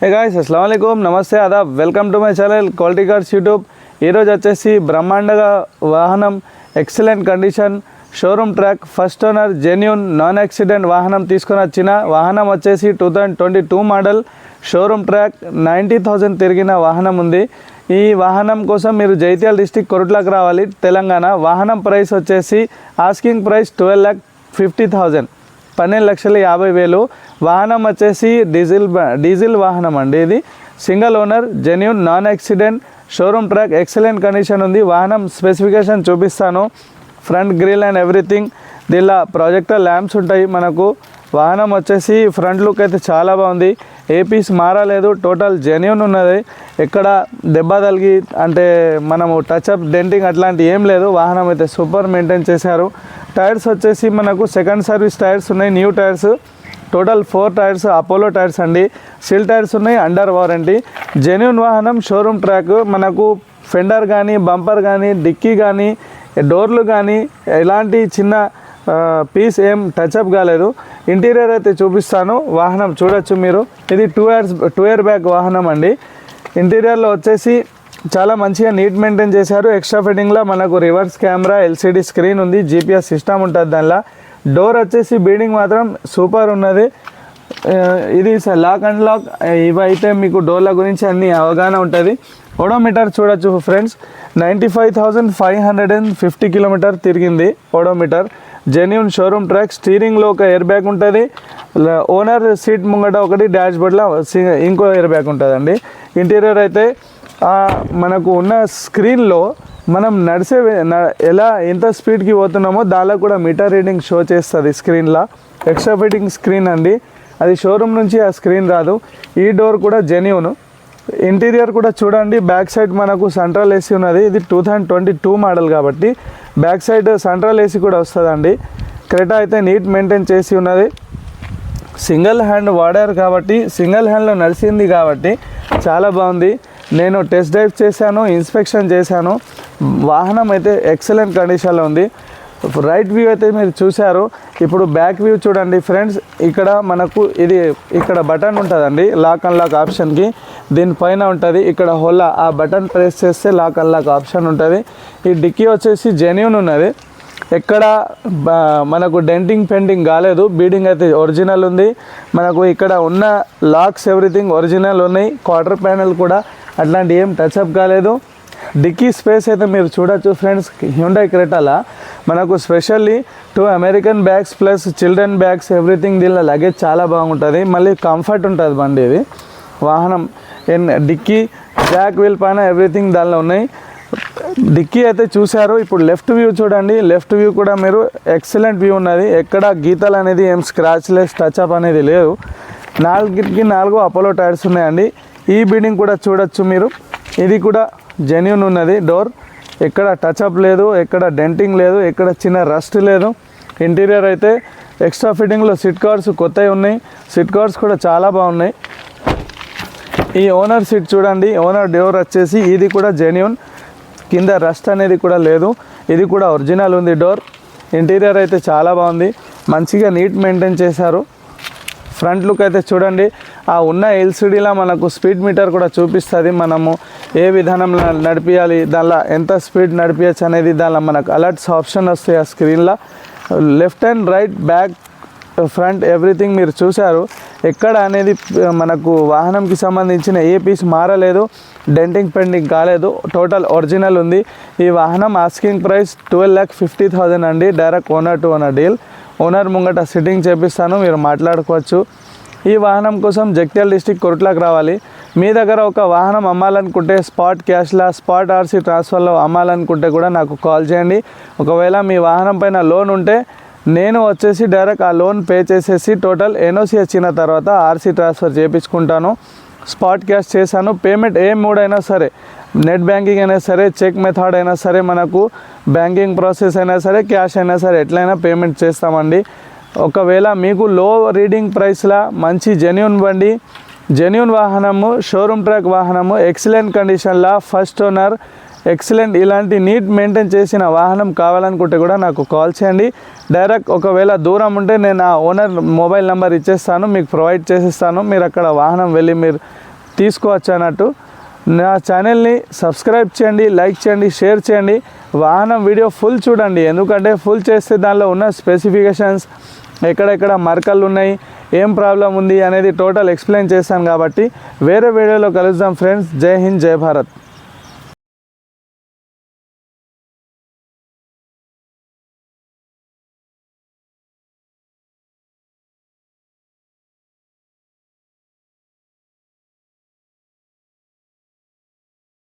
Hey guys అస్సలాము అలైకుమ్ నమస్తే ఆదాబ్ welcome to my channel Quality Cars YouTube. ఈరోజు వచ్చేసి బ్రహ్మాండగా వాహనం excellent condition showroom track first owner genuine non accident వాహనం తీసుకొని వచ్చిన వాహనం వచ్చేసి 2022 మోడల్ షోరూమ్ ట్రాక్ 90,000 తిరిగిన వాహనం ఉంది. ఈ వాహనం కోసం మీరు జైత్యాల డిస్టిక్ కొరుట్లకు రావాలి తెలంగాణ. వాహనం ప్రైస్ వచ్చేసి ఆస్కింగ్ ప్రైస్ 12,50,000 12,50,000. వాహనం వచ్చేసి డీజిల్ వాహనం అండి. ఇది single owner genuine non accident showroom track excellent condition ఉంది. వాహనం స్పెసిఫికేషన్ చూపిస్తాను. Front grille and everything. దీనిలో ప్రాజెక్టర్ ల్యాంప్స్ ఉంటాయి మనకు. వాహనం వచ్చేసి ఫ్రంట్ లుక్ అయితే చాలా బాగుంది. ఏ పీస్ మారలేదు, టోటల్ జెన్యూన్ ఉన్నది. ఎక్కడ దెబ్బ తగిలి అంటే మనము టచ్అప్ డెంటింగ్ అట్లాంటి ఏం లేదు. వాహనం అయితే సూపర్ మెయింటైన్ చేశారు. టైర్స్ వచ్చేసి మనకు సెకండ్ సర్వీస్ టైర్స్ ఉన్నాయి, new tyres. Total 4 tyres Apollo tyres అండి. సిల్ టైర్స్ ఉన్నాయి, అండర్ వారంటీ. జెన్యూన్ వాహనం షోరూమ్ ట్రాక్. మనకు ఫెండర్ కానీ, బంపర్ కానీ, డిక్కీ కానీ, డోర్లు కానీ ఎలాంటి చిన్న పీస్ ఏం టచ్అప్ కాలేదు. ఇంటీరియర్ అయితే చూపిస్తాను, వాహనం చూడొచ్చు మీరు. ఇది 2 ఇయర్ బ్యాక్ వాహనం అండి. ఇంటీరియర్లో వచ్చేసి చాలా మంచిగా నీట్ మెయింటైన్ చేశారు. ఎక్స్ట్రా ఫిట్టింగ్లో మనకు రివర్స్ కెమెరా, ఎల్సిడి స్క్రీన్ ఉంది, జీపీఎస్ సిస్టమ్ ఉంటుంది దానిలో. డోర్ వచ్చేసి బీడింగ్ మాత్రం సూపర్ ఉన్నది. ఇది లాక్ అండ్ లాక్. ఇవైతే మీకు డోర్ల గురించి అన్ని అవగాహన ఉంటుంది. ఓడోమీటర్ చూడొచ్చు ఫ్రెండ్స్, 95,550 కిలోమీటర్ తిరిగింది ఓడోమీటర్. Genuine showroom track. స్టీరింగ్లో ఒక ఎయిర్ బ్యాగ్ ఉంటుంది. ఓనర్ సీట్ ముంగట ఒకటి, డాష్ బోర్డ్లో ఇంకో ఎయిర్ బ్యాగ్ ఉంటుందండి. ఇంటీరియర్ అయితే మనకు ఉన్న స్క్రీన్లో మనం ఎలా ఎంత స్పీడ్కి పోతున్నామో దానిలో కూడా మీటర్ రీడింగ్ షో చేస్తుంది స్క్రీన్లో. ఎక్స్ట్రా ఫిట్టింగ్ స్క్రీన్ అండి, అది షోరూమ్ నుంచి ఆ స్క్రీన్ రాదు. ఈ డోర్ కూడా జెన్యూన్. ఇంటీరియర్ కూడా చూడండి. బ్యాక్ సైడ్ మనకు సెంట్రల్ ఏసీ ఉన్నది. ఇది 2022 మోడల్ కాబట్టి బ్యాక్ సైడ్ సెంట్రల్ ఏసీ కూడా వస్తుందండి. క్రెటా అయితే నీట్ మెయింటైన్ చేసి ఉన్నది. సింగిల్ హ్యాండ్ వాడారు కాబట్టి, సింగిల్ హ్యాండ్లో నడిచింది కాబట్టి చాలా బాగుంది. నేను టెస్ట్ డ్రైవ్ చేశాను, ఇన్స్పెక్షన్ చేశాను. వాహనం అయితే ఎక్సలెంట్ కండిషన్లో ఉంది. రైట్ వ్యూ అయితే మీరు చూశారు. ఇప్పుడు బ్యాక్ వ్యూ చూడండి ఫ్రెండ్స్. ఇక్కడ మనకు ఇక్కడ బటన్ ఉంటుందండి లాక్ అండ్ లాక్ ఆప్షన్కి. దీనిపైన ఉంటుంది ఇక్కడ హోల్లా, ఆ బటన్ ప్రెస్ చేస్తే లాక్ అండ్ లాక్ ఆప్షన్ ఉంటుంది. ఈ డిక్కీ వచ్చేసి జెన్యూన్ ఉన్నది. ఎక్కడ మనకు డెంటింగ్ పెయింటింగ్ కాలేదు. బీడింగ్ అయితే ఒరిజినల్ ఉంది. మనకు ఇక్కడ ఉన్న లాక్స్ ఎవ్రీథింగ్ ఒరిజినల్ ఉన్నాయి. క్వార్టర్ ప్యానెల్ కూడా అట్లాంటి ఏం టచ్అప్ కాలేదు. డిక్కీ స్పేస్ అయితే మీరు చూడొచ్చు ఫ్రెండ్స్. హ్యుండై క్రెటాలా మనకు specially 2 American bags plus children bags everything. దీనిలో లగేజ్ చాలా బాగుంటుంది. మళ్ళీ కంఫర్ట్ ఉంటుంది బండి. ఇది వాహనం డిక్కీ, జాక్ వీల్ పైన ఎవ్రీథింగ్ దానిలో ఉన్నాయి. డిక్కీ అయితే చూశారు. ఇప్పుడు లెఫ్ట్ వ్యూ చూడండి. లెఫ్ట్ వ్యూ కూడా మీరు ఎక్సలెంట్ వ్యూ ఉన్నది. ఎక్కడ గీతలు అనేది ఏం స్క్రాచ్లెస్ టచ్అప్ అనేది లేదు. 4 అపోలో టైర్స్ ఉన్నాయండి. ఈ బీడింగ్ కూడా చూడొచ్చు మీరు. ఇది కూడా జెన్యూన్ ఉన్నది. డోర్ ఎక్కడ టచ్అప్ లేదు, ఎక్కడ డెంటింగ్ లేదు, ఎక్కడ చిన్న రస్ట్ లేదు. ఇంటీరియర్ అయితే ఎక్స్ట్రా ఫిట్టింగ్లో సిట్ కవర్స్ కొత్తవి ఉన్నాయి. సిట్ కవర్స్ కూడా చాలా బాగున్నాయి. ఈ ఓనర్ సీట్ చూడండి. ఓనర్ డోర్ వచ్చేసి ఇది కూడా జెన్యూన్. కింద రస్ట్ అనేది కూడా లేదు. ఇది కూడా ఒరిజినల్ ఉంది డోర్. ఇంటీరియర్ అయితే చాలా బాగుంది. మంచిగా నీట్ మెయింటైన్ చేశారు. ఫ్రంట్ లుక్ అయితే చూడండి. ఆ ఉన్న ఎల్సిడీలో మనకు స్పీడ్ మీటర్ కూడా చూపిస్తుంది. మనము ఏ విధానంలో నడిపించాలి, దానిలో ఎంత స్పీడ్ నడిపించచ్చు అనేది దానిలో మనకు అలర్ట్స్ ఆప్షన్ వస్తాయి ఆ స్క్రీన్లో. Left and right, back, front everything మీరు చూశారు. ఎక్కడ అనేది మనకు వాహనంకి సంబంధించిన ఏ పీస్ మారలేదు, డెంటింగ్ పెండింగ్ కాలేదు, టోటల్ ఒరిజినల్ ఉంది. ఈ వాహనం ఆస్కింగ్ ప్రైస్ 12,50,000 అండి. Direct owner to owner deal. Owner ముంగట సిట్టింగ్ చేపిస్తాను, మీరు మాట్లాడుకోవచ్చు. ఈ వాహనం కోసం జగిత్యాల డిస్టిక్ కొరుట్లకు రావాలి. మీ దగ్గర ఒక వాహనం అమ్మాలనుకుంటే స్పాట్ క్యాష్లా, స్పాట్ ఆర్సీ ట్రాన్స్ఫర్లో అమ్మాలనుకుంటే కూడా నాకు కాల్ చేయండి. ఒకవేళ మీ వాహనం పైన లోన్ ఉంటే నేను వచ్చేసి డైరెక్ట్ ఆ లోన్ పే చేసేసి టోటల్ ఎన్ఓసి వచ్చిన తర్వాత ఆర్సీ ట్రాన్స్ఫర్ చేయించుకుంటాను. స్పాట్ క్యాష్ చేశాను. పేమెంట్ ఏ మోడ్ అయినా సరే, నెట్ బ్యాంకింగ్ అయినా సరే, చెక్ మెథడ్ అయినా సరే, మనకు బ్యాంకింగ్ ప్రాసెస్ అయినా సరే, క్యాష్ అయినా సరే, ఎట్లయినా పేమెంట్ చేస్తామండి. ఒకవేళ మీకు లో రీడింగ్ ప్రైస్లా మంచి జెన్యూన్ బండి, జెన్యూన్ వాహనము, షోరూమ్ ట్రాక్ వాహనము, ఎక్సలెంట్ కండిషన్లా, ఫస్ట్ ఓనర్, ఎక్సలెంట్ ఇలాంటి నీట్ మెయింటైన్ చేసిన వాహనం కావాలనుకుంటే కూడా నాకు కాల్ చేయండి. డైరెక్ట్ ఒకవేళ దూరం ఉంటే నేను ఆ ఓనర్ మొబైల్ నెంబర్ ఇచ్చేస్తాను, మీకు ప్రొవైడ్ చేసేస్తాను. మీరు అక్కడ వాహనం వెళ్ళి మీరు తీసుకోవచ్చు అన్నట్టు. నా ఛానల్ని సబ్స్క్రైబ్ చేయండి, లైక్ చేయండి, షేర్ చేయండి. వాహనం వీడియో ఫుల్ చూడండి, ఎందుకంటే ఫుల్ చేస్తే దానిలో ఉన్న స్పెసిఫికేషన్స్, ఎక్కడెక్కడ మరకలు ఉన్నాయి, ఏం ప్రాబ్లం ఉంది అనేది టోటల్ ఎక్స్ప్లెయిన్ చేశాను. కాబట్టి వేరే వీడియోలో కలుద్దాం ఫ్రెండ్స్. జై హింద్, జై భారత్.